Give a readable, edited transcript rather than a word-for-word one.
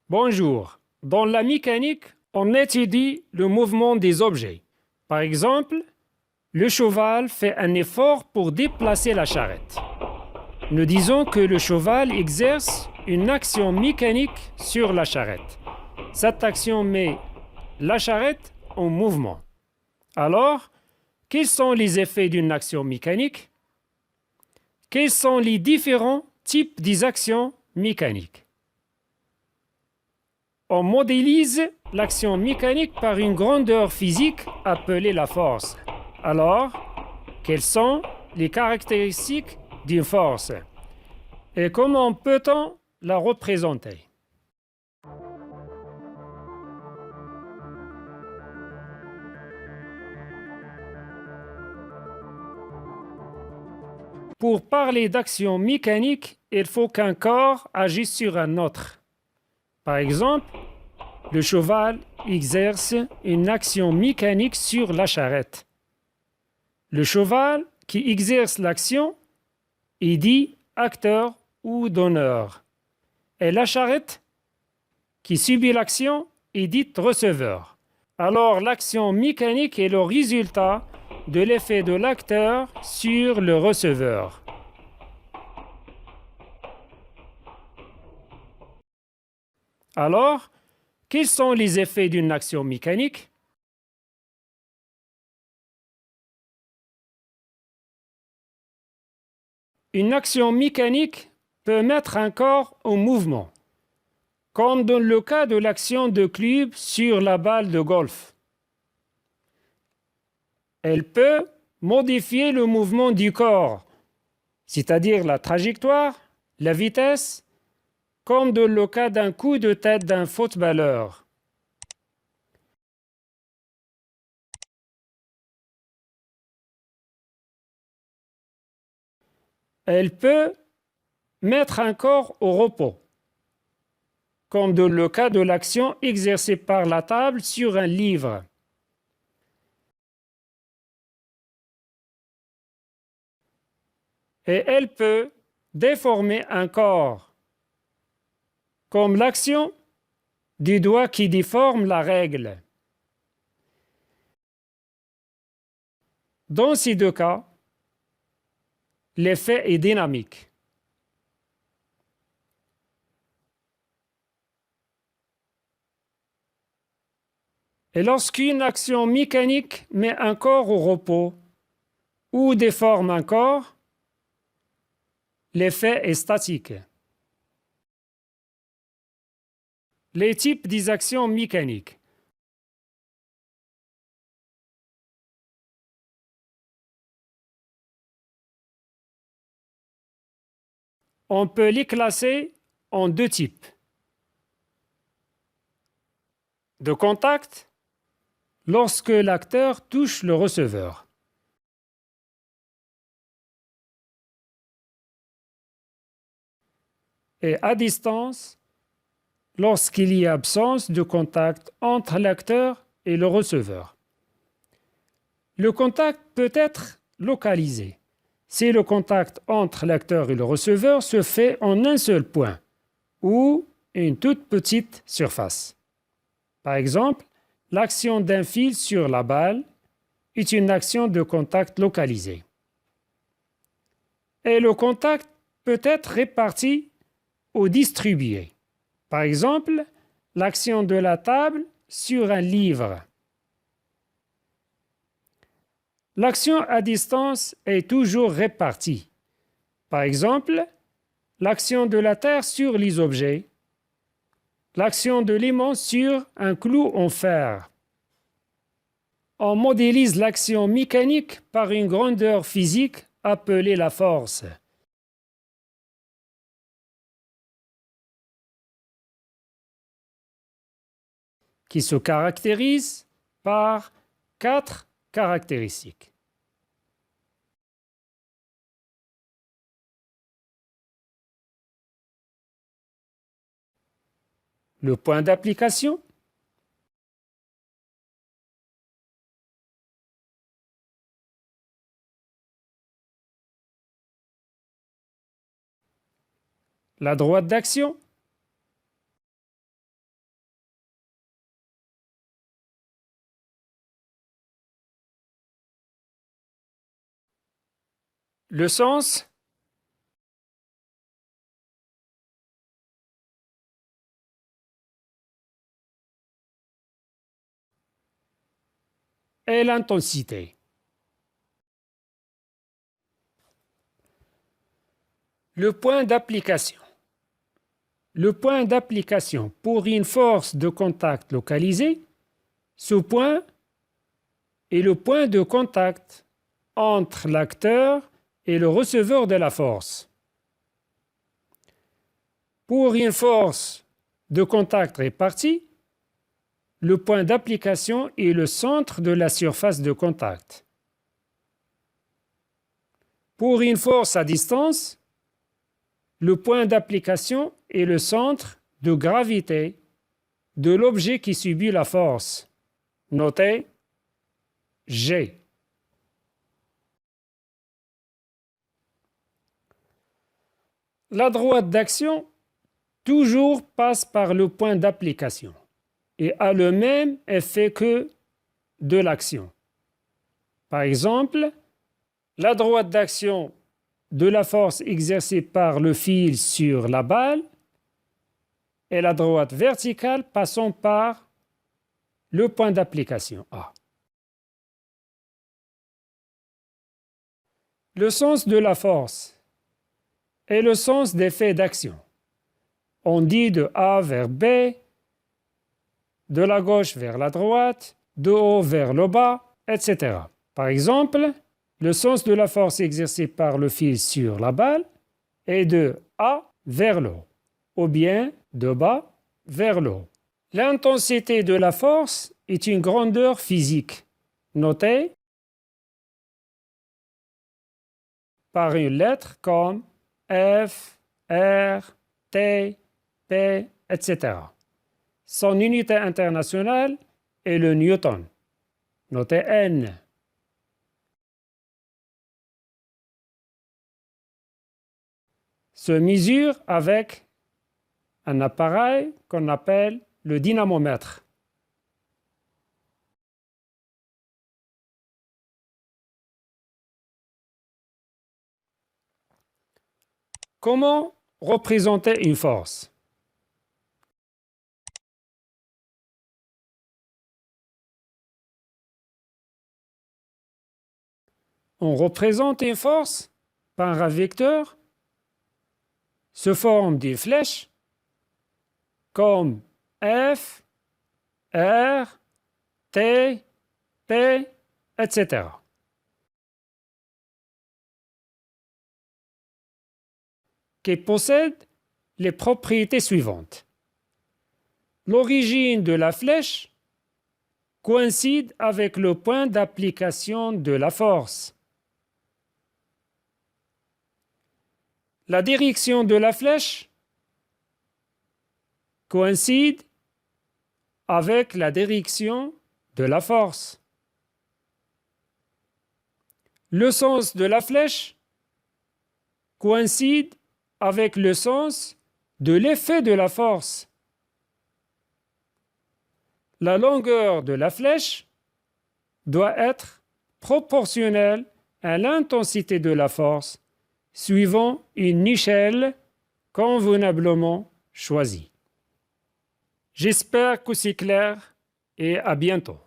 Bonjour. Dans la mécanique, on étudie le mouvement des objets. Par exemple, le cheval fait un effort pour déplacer la charrette. Nous disons que le cheval exerce une action mécanique sur la charrette. Cette action met la charrette en mouvement. Alors, quels sont les effets d'une action mécanique? Quels sont les différents types d'actions mécaniques? On modélise l'action mécanique par une grandeur physique appelée la force. Alors, quelles sont les caractéristiques d'une force? Et comment peut-on la représenter? Pour parler d'action mécanique, il faut qu'un corps agisse sur un autre. Par exemple, le cheval exerce une action mécanique sur la charrette. Le cheval qui exerce l'action est dit acteur ou donneur. Et la charrette qui subit l'action est dite receveur. Alors l'action mécanique est le résultat de l'effet de l'acteur sur le receveur. Alors, quels sont les effets d'une action mécanique? Une action mécanique peut mettre un corps en mouvement, comme dans le cas de l'action de club sur la balle de golf. Elle peut modifier le mouvement du corps, c'est-à-dire la trajectoire, la vitesse, comme dans le cas d'un coup de tête d'un footballeur. Elle peut mettre un corps au repos, comme dans le cas de l'action exercée par la table sur un livre. Et elle peut déformer un corps, comme l'action du doigt qui déforme la règle. Dans ces deux cas, l'effet est dynamique. Et lorsqu'une action mécanique met un corps au repos ou déforme un corps, l'effet est statique. Les types des actions mécaniques. On peut les classer en deux types. De contact, lorsque l'acteur touche le receveur. Et à distance, lorsqu'il y a absence de contact entre l'acteur et le receveur. Le contact peut être localisé si le contact entre l'acteur et le receveur se fait en un seul point ou une toute petite surface. Par exemple, l'action d'un fil sur la balle est une action de contact localisé. Et le contact peut être réparti ou distribué. Par exemple, l'action de la table sur un livre. L'action à distance est toujours répartie. Par exemple, l'action de la terre sur les objets, l'action de l'aimant sur un clou en fer. On modélise l'action mécanique par une grandeur physique appelée la force, qui se caractérise par 4 caractéristiques. Le point d'application, la droite d'action, Le sens et l'intensité. Le point d'application. Le point d'application pour une force de contact localisée, ce point est le point de contact entre l'acteur et le receveur de la force. Pour une force de contact répartie, le point d'application est le centre de la surface de contact. Pour une force à distance, le point d'application est le centre de gravité de l'objet qui subit la force. Notez G. La droite d'action toujours passe par le point d'application et a le même effet que de l'action. Par exemple, la droite d'action de la force exercée par le fil sur la balle et la droite verticale passant par le point d'application A. Le sens de la force est le sens d'effet d'action. On dit de A vers B, de la gauche vers la droite, de haut vers le bas, etc. Par exemple, le sens de la force exercée par le fil sur la balle est de A vers le haut, ou bien de bas vers le haut. L'intensité de la force est une grandeur physique, notée par une lettre comme F, R, T, P, etc. Son unité internationale est le newton, notez N. Se mesure avec un appareil qu'on appelle le dynamomètre. Comment représenter une force? On représente une force par un vecteur sous forme d'une flèche comme F, R, T, P, etc. qui possède les propriétés suivantes. L'origine de la flèche coïncide avec le point d'application de la force. La direction de la flèche coïncide avec la direction de la force. Le sens de la flèche coïncide avec le sens de l'effet de la force. La longueur de la flèche doit être proportionnelle à l'intensité de la force suivant une échelle convenablement choisie. J'espère que c'est clair et à bientôt.